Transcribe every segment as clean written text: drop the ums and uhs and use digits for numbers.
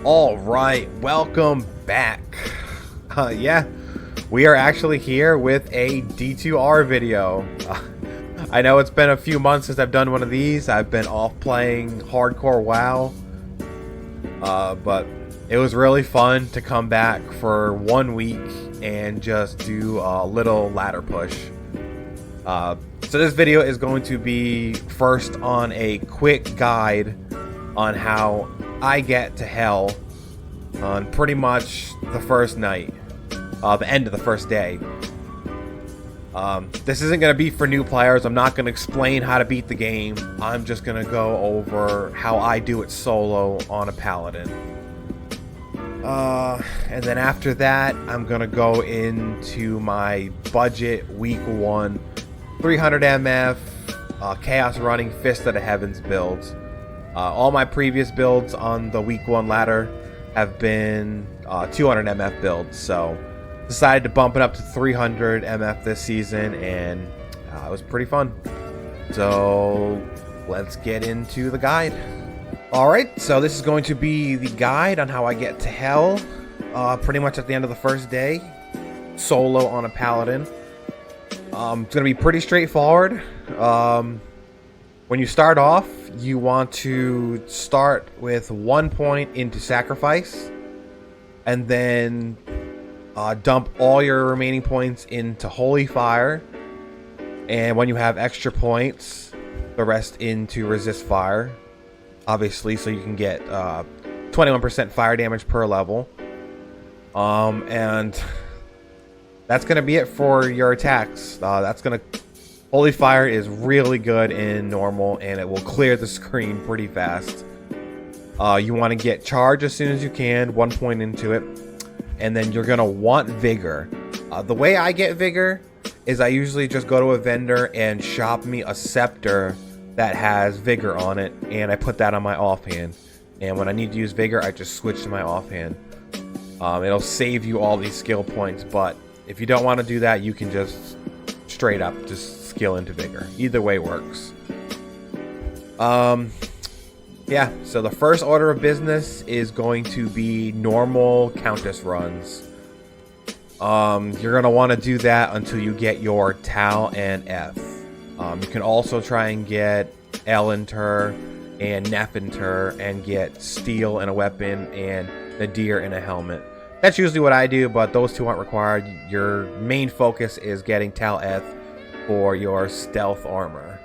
All right, welcome back. Yeah, we are actually here with a D2R video. I know it's been a few months since I've done one of these. I've been off playing hardcore WoW, but it was really fun to come back for 1 week and just do a little ladder push. So this video is going to be first on a quick guide on how I get to hell on pretty much the first night, the end of the first day. This isn't going to be for new players. I'm not going to explain how to beat the game. I'm just going to go over how I do it solo on a paladin. And then after that, I'm going to go into my budget week 1 300 MF Chaos Running Fist of the Heavens builds. All my previous builds on the week 1 ladder have been 200 MF builds, so decided to bump it up to 300 MF this season, and it was pretty fun. So let's get into the guide. Alright, so this is going to be the guide on how I get to hell pretty much at the end of the first day, solo on a paladin. It's going to be pretty straightforward. When you start off, you want to start with 1 point into sacrifice, and then dump all your remaining points into holy fire, and when you have extra points, the rest into resist fire, obviously, so you can get 21% fire damage per level. And that's going to be it for your attacks. Holy Fire is really good in normal, and it will clear the screen pretty fast. You want to get Charge as soon as you can, 1 point into it, and then you're going to want Vigor. The way I get Vigor is I usually just go to a vendor and shop me a scepter that has Vigor on it, and I put that on my offhand. And when I need to use Vigor, I just switch to my offhand. It'll save you all these skill points, but if you don't want to do that, you can just straight up just skill into Vigor. Either way works. Yeah, so the first order of business is going to be normal Countess runs. You're going to want to do that until you get your Tal and F. You can also try and get L Inter and Nef Inter and get Steel and a weapon and Nadir and a helmet. That's usually what I do, but those two aren't required. Your main focus is getting Tal F for your stealth armor.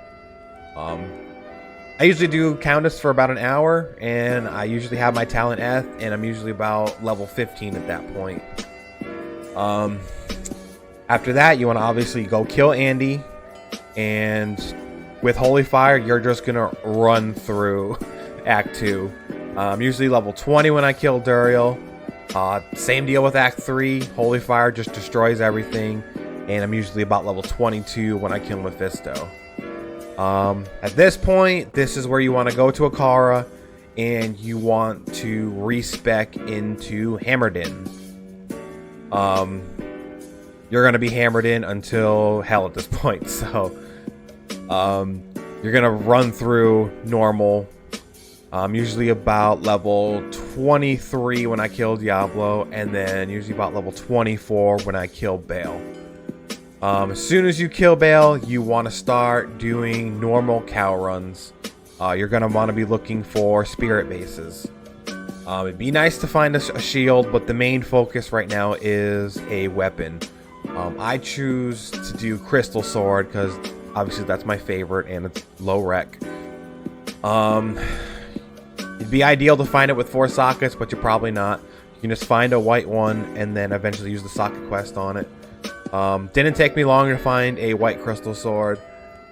I usually do Countess for about an hour, and I usually have my talent F, and I'm usually about level 15 at that point. After that, you want to obviously go kill Andy, and with Holy Fire, you're just gonna run through Act 2. Usually level 20 when I kill Duriel. Same deal with Act 3. Holy Fire just destroys everything, and I'm usually about level 22 when I kill Mephisto. At this point, this is where you want to go to Akara, and you want to respec into Hammered In. You're going to be hammered in until hell at this point, so you're going to run through normal. Usually about level 23 when I kill Diablo, and then usually about level 24 when I kill Baal. As soon as you kill Baal, you want to start doing normal cow runs. You're going to want to be looking for spirit bases. It'd be nice to find a shield, but the main focus right now is a weapon. I choose to do Crystal Sword because obviously that's my favorite and it's low rec. It'd be ideal to find it with 4 sockets, but you're probably not. You can just find a white one and then eventually use the socket quest on it. Didn't take me long to find a white crystal sword,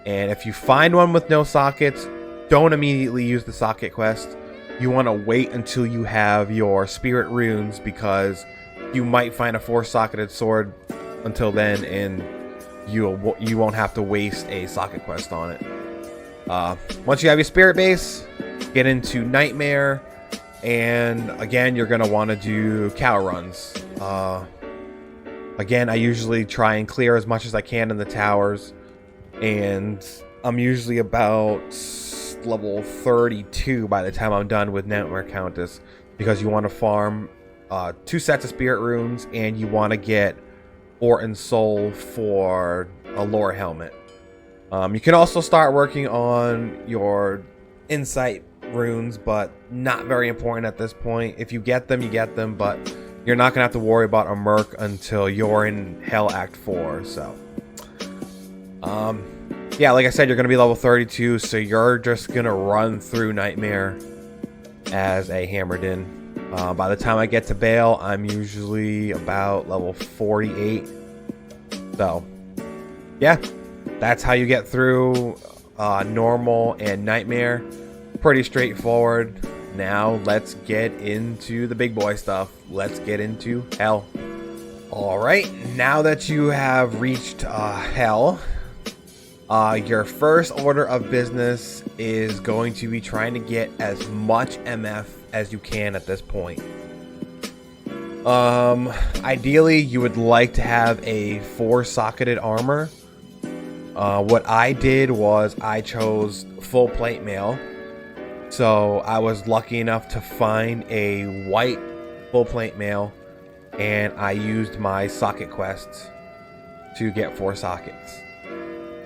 and if you find one with no sockets, don't immediately use the socket quest. You want to wait until you have your spirit runes, because you might find a 4-socketed sword until then, and you won't have to waste a socket quest on it. Once you have your spirit base, get into Nightmare, and again, you're going to want to do cow runs. Again, I usually try and clear as much as I can in the towers, and I'm usually about level 32 by the time I'm done with Nightmare Countess. because you want to farm 2 sets of spirit runes, and you want to get ore and soul for a lore helmet. You can also start working on your insight runes, but not very important at this point. If you get them, you get them, but you're not gonna have to worry about a merc until you're in Hell Act 4. So yeah, like I said, you're gonna be level 32, so you're just gonna run through Nightmare as a hammered in. By the time I get to Bale, I'm usually about level 48. So yeah, that's how you get through normal and Nightmare. Pretty straightforward. Now let's get into the big boy stuff. Let's get into Hell. Alright, now that you have reached Hell, your first order of business is going to be trying to get as much MF as you can at this point. Ideally, you would like to have a 4-socketed armor. What I did was I chose full plate mail. So I was lucky enough to find a white full plate mail, and I used my socket quests to get 4 sockets.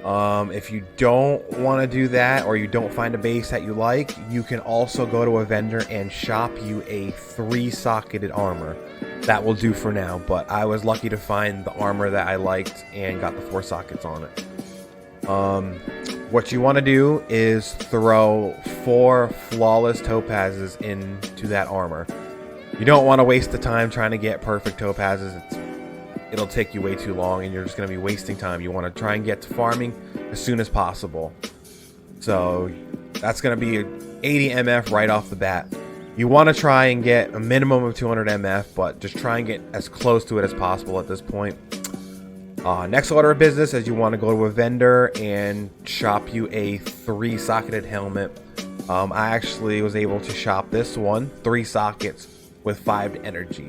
If you don't want to do that, or you don't find a base that you like, you can also go to a vendor and shop you a 3-socketed armor. That will do for now, but I was lucky to find the armor that I liked and got the 4 sockets on it. What you want to do is throw 4 flawless topazes into that armor. You don't want to waste the time trying to get perfect topazes. It'll take you way too long, and you're just going to be wasting time. You want to try and get to farming as soon as possible. So that's going to be 80 MF right off the bat. You want to try and get a minimum of 200 MF, but just try and get as close to it as possible at this point. Next order of business is you want to go to a vendor and shop you a 3-socketed helmet. I actually was able to shop this one, 3 sockets with 5 energy,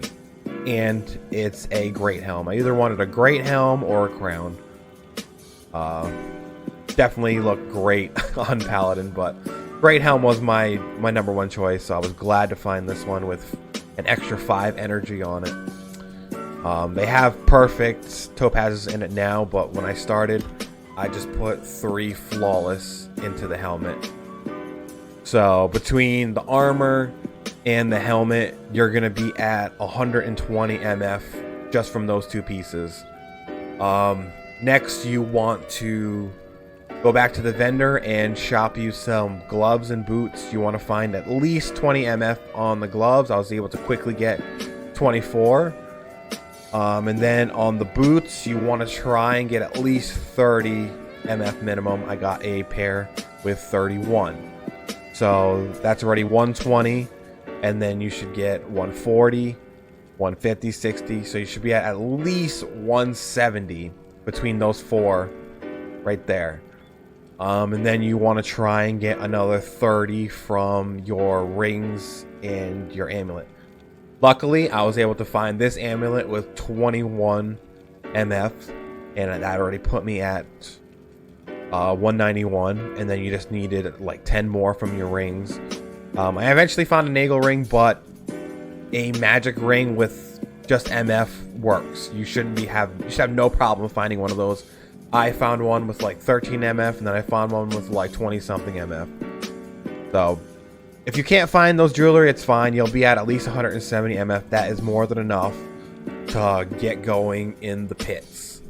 and it's a great helm. I either wanted a great helm or a crown. Definitely looked great on Paladin, but great helm was my number 1 choice, so I was glad to find this one with an extra 5 energy on it. They have perfect topazes in it now, but when I started, I just put 3 flawless into the helmet. So between the armor and the helmet, you're going to be at 120 MF just from those 2 pieces. Next, you want to go back to the vendor and shop you some gloves and boots. You want to find at least 20 MF on the gloves. I was able to quickly get 24. And then on the boots, you want to try and get at least 30 MF minimum. I got a pair with 31. So that's already 120. And then you should get 140, 150, 60. So you should be at least 170 between those 4 right there. And then you want to try and get another 30 from your rings and your amulet. Luckily, I was able to find this amulet with 21 MF, and that already put me at 191, and then you just needed like 10 more from your rings. I eventually found a Nagel ring, but a magic ring with just MF works. You should have no problem finding one of those. I found one with like 13 MF, and then I found one with like 20 something MF. So if you can't find those jewelry, it's fine. You'll be at least 170 MF. That is more than enough to get going in the pits.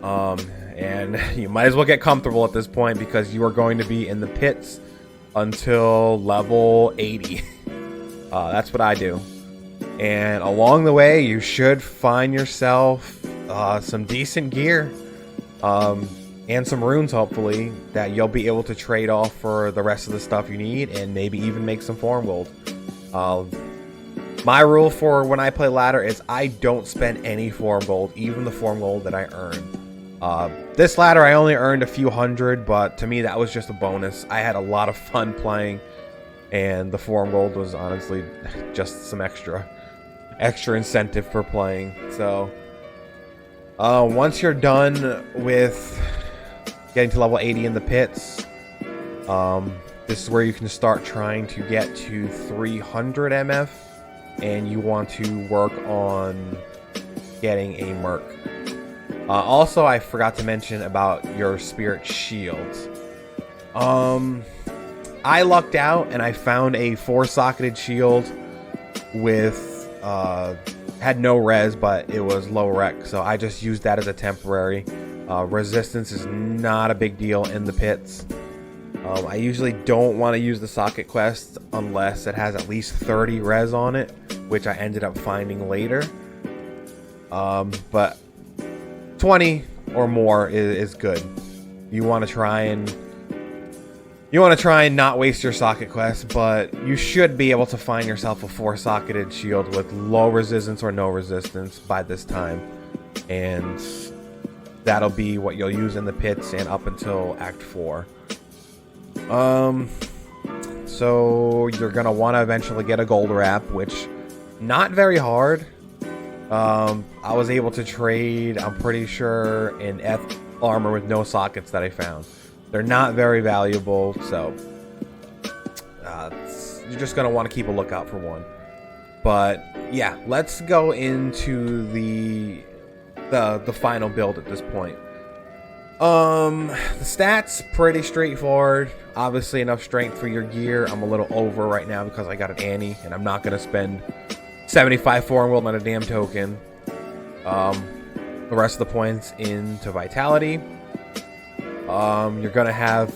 And you might as well get comfortable at this point, because you are going to be in the pits until level 80. That's what I do. And along the way, you should find yourself some decent gear. And some runes, hopefully, that you'll be able to trade off for the rest of the stuff you need, and maybe even make some form gold. My rule for when I play ladder is I don't spend any form gold, even the form gold that I earn. This ladder I only earned a few hundred, but to me that was just a bonus. I had a lot of fun playing, and the form gold was honestly just some extra incentive for playing. So once you're done with getting to level 80 in the pits, this is where you can start trying to get to 300 MF. and you want to work on getting a Merc. Also, I forgot to mention about your Spirit Shields. I lucked out and I found a 4-socketed shield with had no res, but it was low rec, so I just used that as a temporary. Resistance is not a big deal in the pits. I usually don't want to use the socket quest unless it has at least 30 res on it, which I ended up finding later. But 20 or more is good. You want to try and not waste your socket quest, but you should be able to find yourself a 4-socketed shield with low resistance or no resistance by this time, and that'll be what you'll use in the pits and up until Act 4. So you're gonna want to eventually get a gold wrap, which not very hard. I was able to trade, I'm pretty sure, an F armor with no sockets that I found. They're not very valuable, so you're just gonna want to keep a lookout for one. But yeah, let's go into the final build at this point. The stats pretty straightforward. Obviously enough strength for your gear. I'm a little over right now because I got an Annie, and I'm not gonna spend 75 foreign world on a damn token. The rest of the points into vitality. You're gonna have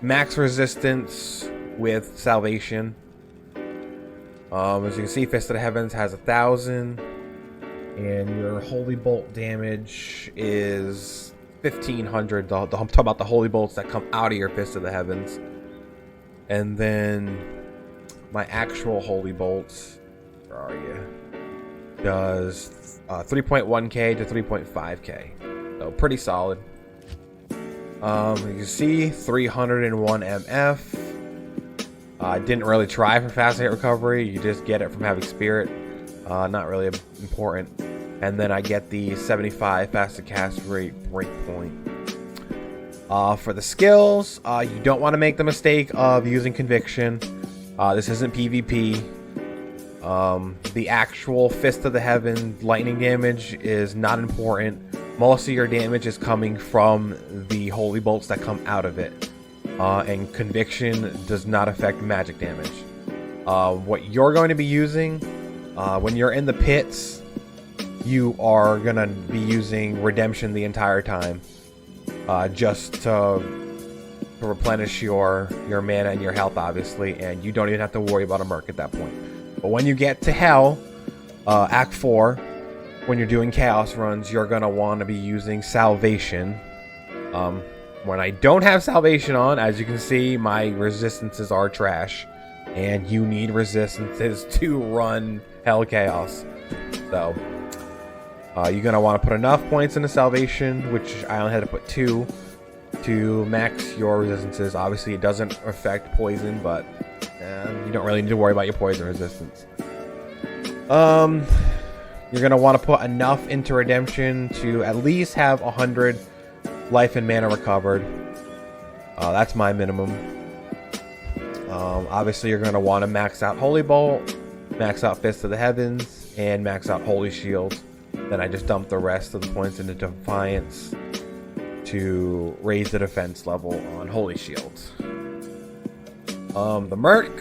max resistance with salvation. As you can see, Fist of the Heavens has 1,000, and your holy bolt damage is 1,500. I'm talking about the holy bolts that come out of your Fist of the Heavens. And then my actual holy bolts, where are you? Does 3.1k to 3.5k, so pretty solid. You can see 301 MF. Didn't really try for fast hit recovery. You just get it from having spirit. Not really important. And then I get the 75 faster cast rate breakpoint. For the skills, you don't want to make the mistake of using conviction. This isn't PvP. The actual Fist of the Heaven lightning damage is not important. Most of your damage is coming from the holy bolts that come out of it. And conviction does not affect magic damage. What you're going to be using when you're in the pits, you are going to be using redemption the entire time. Just to replenish your mana and your health, obviously, and you don't even have to worry about a Merc at that point. But when you get to Hell, Act 4, when you're doing Chaos runs, you're going to want to be using Salvation. When I don't have Salvation on, as you can see, my resistances are trash. And you need resistances to run Hell Chaos. So, you're going to want to put enough points into Salvation, which I only had to put 2, to max your resistances. Obviously, it doesn't affect poison, but you don't really need to worry about your poison resistance. You're going to want to put enough into Redemption to at least have 100 life and mana recovered. That's my minimum. Obviously, you're going to want to max out Holy Bolt, max out Fist of the Heavens, and max out Holy Shield. Then I just dump the rest of the points into Defiance to raise the defense level on Holy Shield. The Merc,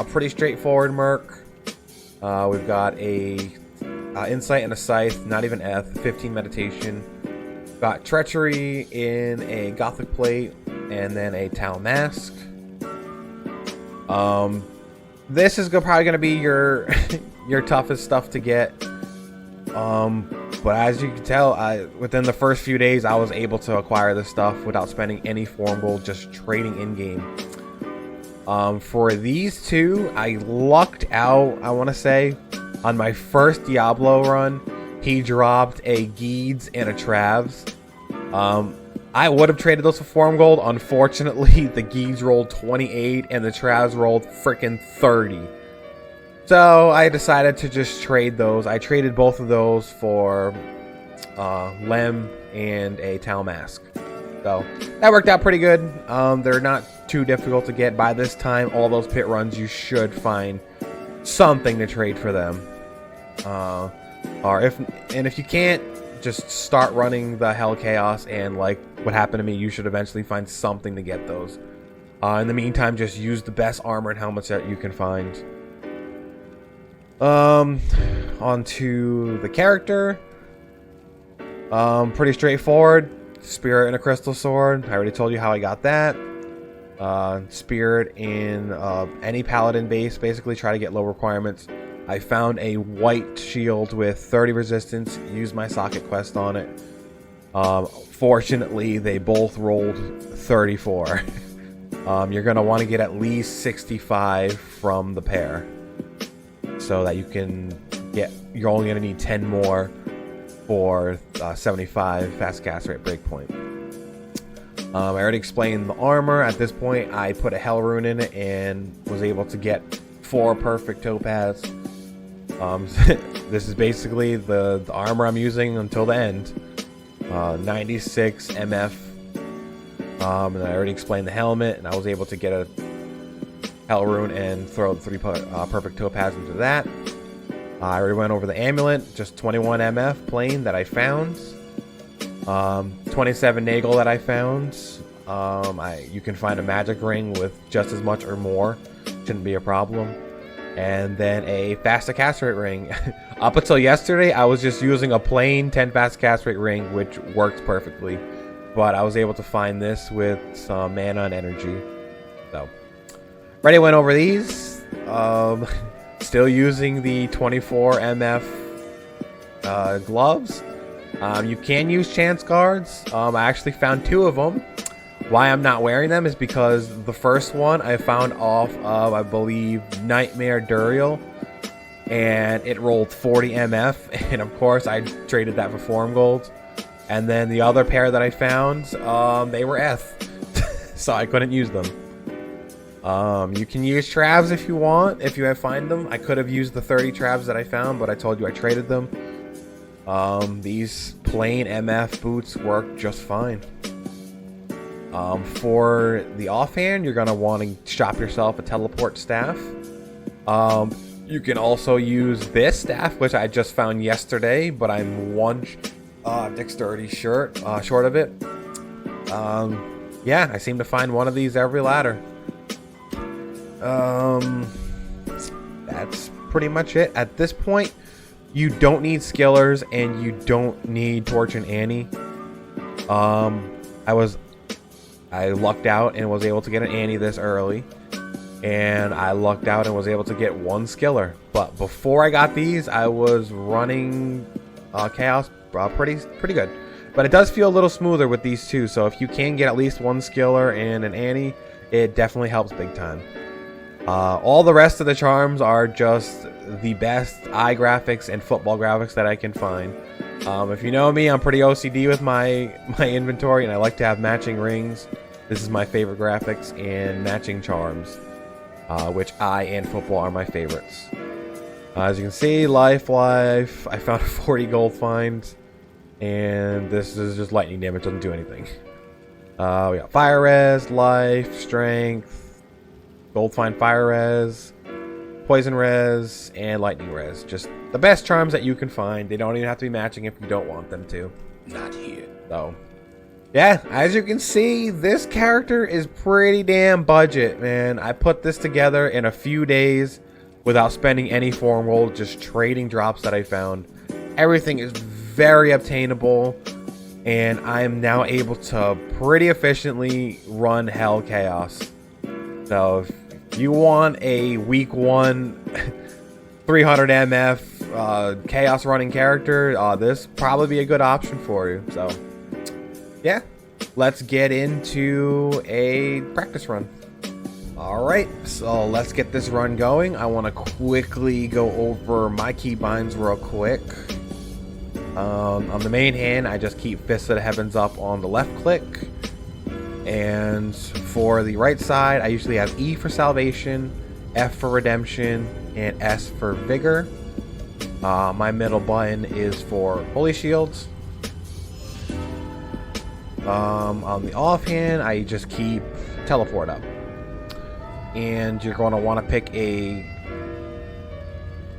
pretty straightforward Merc. We've got a Insight and a Scythe, not even F, 15 Meditation. Got Treachery in a Gothic Plate, and then a Tau Mask. This is probably going to be your your toughest stuff to get. But as you can tell, within the first few days, I was able to acquire this stuff without spending any form gold, just trading in-game. For these two, I lucked out, I want to say. On my first Diablo run, he dropped a Geeds and a Travs. I would have traded those for form gold. Unfortunately, the Geeds rolled 28 and the Travs rolled freaking 30. So I decided to just trade those. I traded both of those for Lem and a Tau Mask. So that worked out pretty good. They're not too difficult to get. By this time, all those pit runs, you should find something to trade for them. Or if you can't, just start running the Hell Chaos, and like what happened to me, you should eventually find something to get those. In the meantime, just use the best armor and helmets that you can find. Onto the character. Pretty straightforward. Spirit and a crystal sword. I already told you how I got that. Spirit in any paladin base. Basically, try to get low requirements. I found a white shield with 30 resistance. Used my socket quest on it. Fortunately, they both rolled 34. You're going to want to get at least 65 from the pair, so that you can get, you're only going to need 10 more for 75 fast cast rate breakpoint. I already explained the armor. At this point, I put a hell rune in it and was able to get 4 perfect topaz. This is basically the armor I'm using until the end. 96 MF. And I already explained the helmet, and I was able to get a hell rune and throw the 3 perfect topaz into that. I already went over the amulet, just 21 MF plain that I found. 27 Nagel that I found. You can find a magic ring with just as much or more. Shouldn't be a problem. And then a faster cast rate ring. Up until yesterday, I was just using a plain 10 fast cast rate ring, which worked perfectly. But I was able to find this with some mana and energy. So, already went over these. Still using the 24 MF gloves. You can use chance guards. I actually found 2 of them. Why I'm not wearing them is because the first one I found off of, I believe, Nightmare Duriel, and it rolled 40 MF, and of course I traded that for Form Gold. And then the other pair that I found, they were F, so I couldn't use them. You can use Travs if you want, if you find them. I could have used the 30 Travs that I found, but I told you I traded them. These plain MF boots work just fine. For the offhand, you're going to want to shop yourself a teleport staff. You can also use this staff, which I just found yesterday, but I'm 1 dexterity short of it. Yeah, I seem to find one of these every ladder. That's pretty much it. At this point, you don't need skillers and you don't need Torch and Annie. I lucked out and was able to get an Annie this early, and I lucked out and was able to get 1 skiller. But before I got these, I was running Chaos pretty good. But it does feel a little smoother with these 2, so if you can get at least 1 skiller and an Annie, it definitely helps big time. All the rest of the charms are just the best eye graphics and football graphics that I can find. If you know me, I'm pretty OCD with my inventory, and I like to have matching rings. This is my favorite graphics, and matching charms, which eye and football are my favorites. As you can see, life. I found a 40 gold find, and this is just lightning damage, doesn't do anything. We got fire res, life, strength, gold find, fire res, poison res, and lightning res. Just the best charms that you can find. They don't even have to be matching if you don't want them to. Not here. So, yeah, as you can see, this character is pretty damn budget, man. I put this together in a few days without spending any form gold, just trading drops that I found. Everything is very obtainable, and I am now able to pretty efficiently run Hell Chaos. So if you want a week 1 300 MF Chaos running character, this probably be a good option for you. So yeah, let's get into a practice run. Alright, so let's get this run going. I want to quickly go over my keybinds real quick. On the main hand, I just keep Fist of the Heavens up on the left click. And for the right side, I usually have E for Salvation, F for Redemption, and S for Vigor. My middle button is for Holy Shields. On the offhand, I just keep Teleport up. And you're going to want to pick a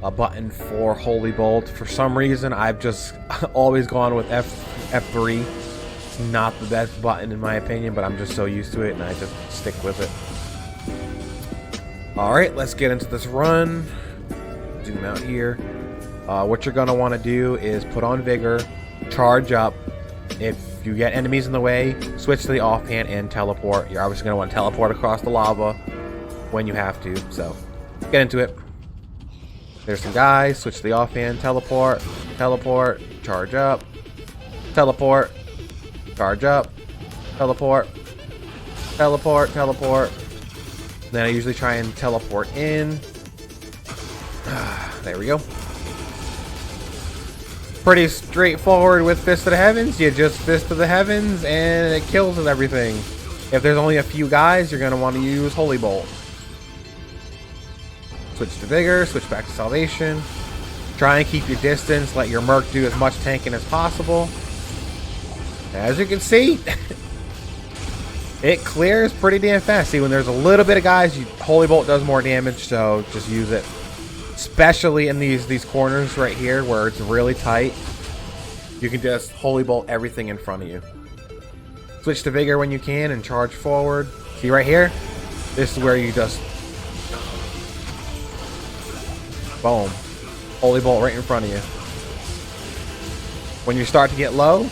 a button for Holy Bolt. For some reason, I've just always gone with F3. It's not the best button in my opinion, but I'm just so used to it and I just stick with it. Alright, let's get into this run. Zoom out here. What you're going to want to do is put on Vigor, charge up. If you get enemies in the way, switch to the offhand and teleport. You're obviously going to want to teleport across the lava when you have to, so get into it. There's some guys, switch to the offhand, teleport, teleport, charge up, teleport, charge up, teleport, teleport, teleport. Then I usually try and teleport in. There we go. Pretty straightforward with Fist of the Heavens. You just Fist of the Heavens and it kills everything. If there's only a few guys, you're going to want to use Holy Bolt. Switch to Vigor, switch back to Salvation. Try and keep your distance. Let your Merc do as much tanking as possible. As you can see, it clears pretty damn fast. See, when there's a little bit of guys, Holy Bolt does more damage, so just use it. Especially in these corners right here where it's really tight. You can just Holy Bolt everything in front of you. Switch to Vigor when you can and charge forward. See right here? This is where you just... boom. Holy Bolt right in front of you. When you start to get low,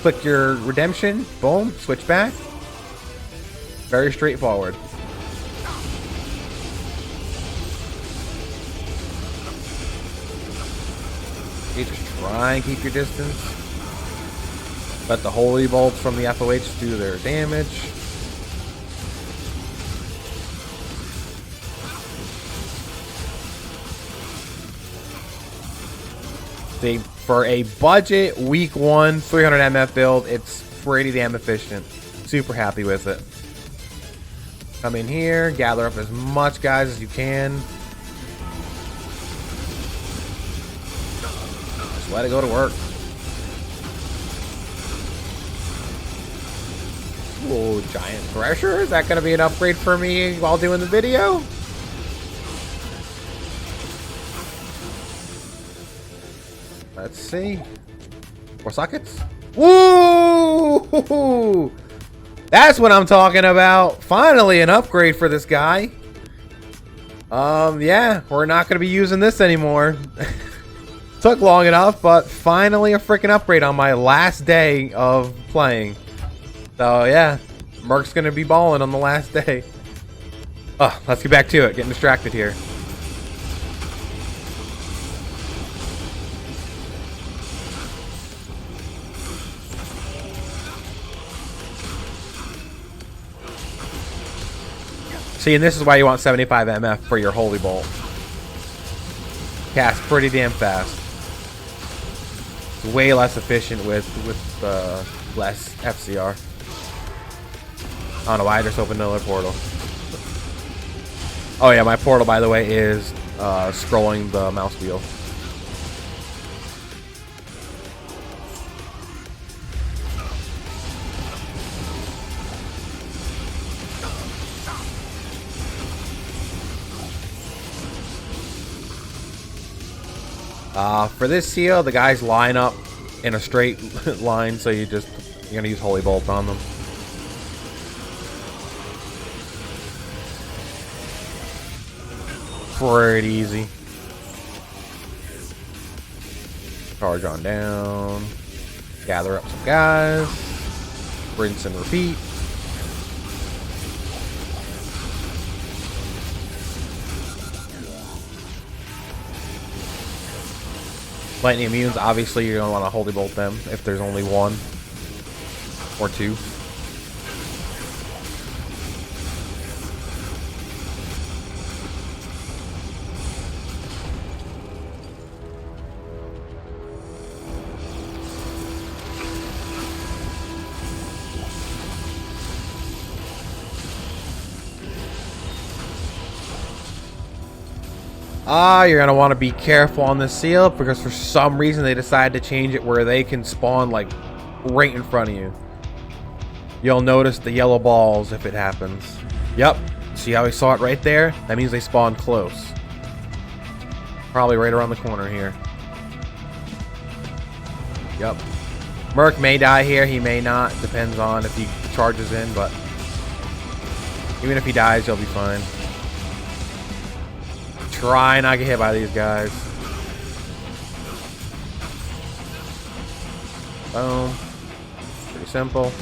click your redemption. Boom. Switch back. Very straightforward. You just try and keep your distance. Let the Holy Bolts from the FOH do their damage. For a budget week 1 300 MF build, it's pretty damn efficient. Super happy with it. Come in here, gather up as much guys as you can. Just let it go to work. Ooh, giant thresher. Is that going to be an upgrade for me while doing the video? Let's see. More sockets? Woo! That's what I'm talking about. Finally, an upgrade for this guy. Yeah, we're not going to be using this anymore. Took long enough, but finally a freaking upgrade on my last day of playing. So, yeah, Merc's going to be balling on the last day. Oh, let's get back to it. Getting distracted here. See, and this is why you want 75 MF for your Holy Bolt. Cast pretty damn fast. It's way less efficient with less FCR. I don't know why I just opened another portal. Oh yeah, my portal, by the way, is scrolling the mouse wheel. For this seal, the guys line up in a straight line, so you're gonna use Holy Bolt on them. Pretty easy. Charge on down. Gather up some guys. Rinse and repeat. Lightning immunes, obviously you're going to want to Holy Bolt them if there's only one or two. You're going to want to be careful on this seal because for some reason they decided to change it where they can spawn like right in front of you. You'll notice the yellow balls if it happens. Yep. See how we saw it right there? That means they spawned close. Probably right around the corner here. Yep. Merc may die here. He may not. Depends on if he charges in, but even if he dies, he'll be fine. Try not to get hit by these guys. Boom. Pretty simple.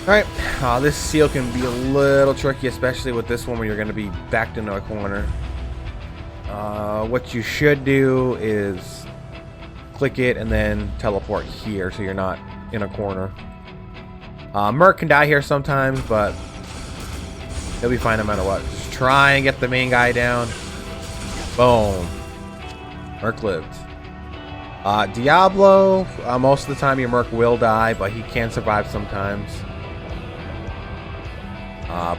Alright, this seal can be a little tricky, especially with this one where you're going to be backed into a corner. What you should do is click it and then teleport here so you're not in a corner. Merc can die here sometimes, but he'll be fine no matter what. Just try and get the main guy down. Boom. Merc lived. Diablo, most of the time your Merc will die, but he can survive sometimes.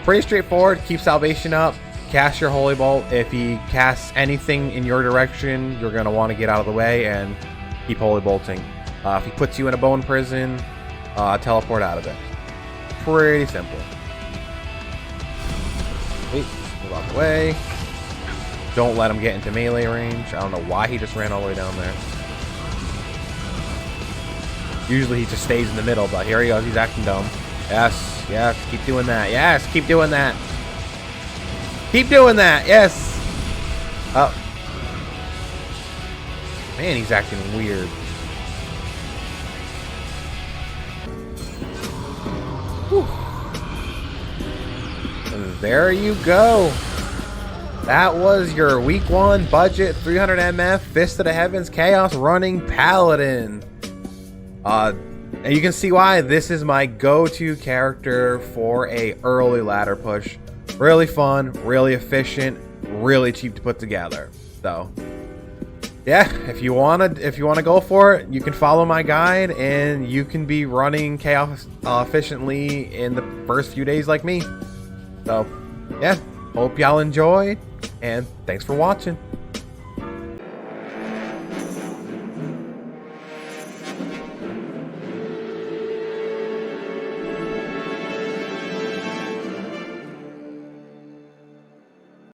Pretty straightforward. Keep salvation up. Cast your holy bolt. If he casts anything in your direction, you're going to want to get out of the way and keep holy bolting. If he puts you in a bone prison, teleport out of it. Pretty simple. Wait, move out the way. Don't let him get into melee range. I don't know why he just ran all the way down there. Usually he just stays in the middle, but here he goes. He's acting dumb. Yes, yes, keep doing that. Yes, keep doing that. Keep doing that. Yes. Oh. Man, he's acting weird. Whew. And there you go. That was your week 1 budget 300 MF Fist of the Heavens Chaos running Paladin. And you can see why this is my go-to character for a early ladder push. Really fun, really efficient, really cheap to put together. So, yeah, if you wanna go for it, you can follow my guide and you can be running Chaos efficiently in the first few days like me. So, yeah, hope y'all enjoyed and thanks for watching.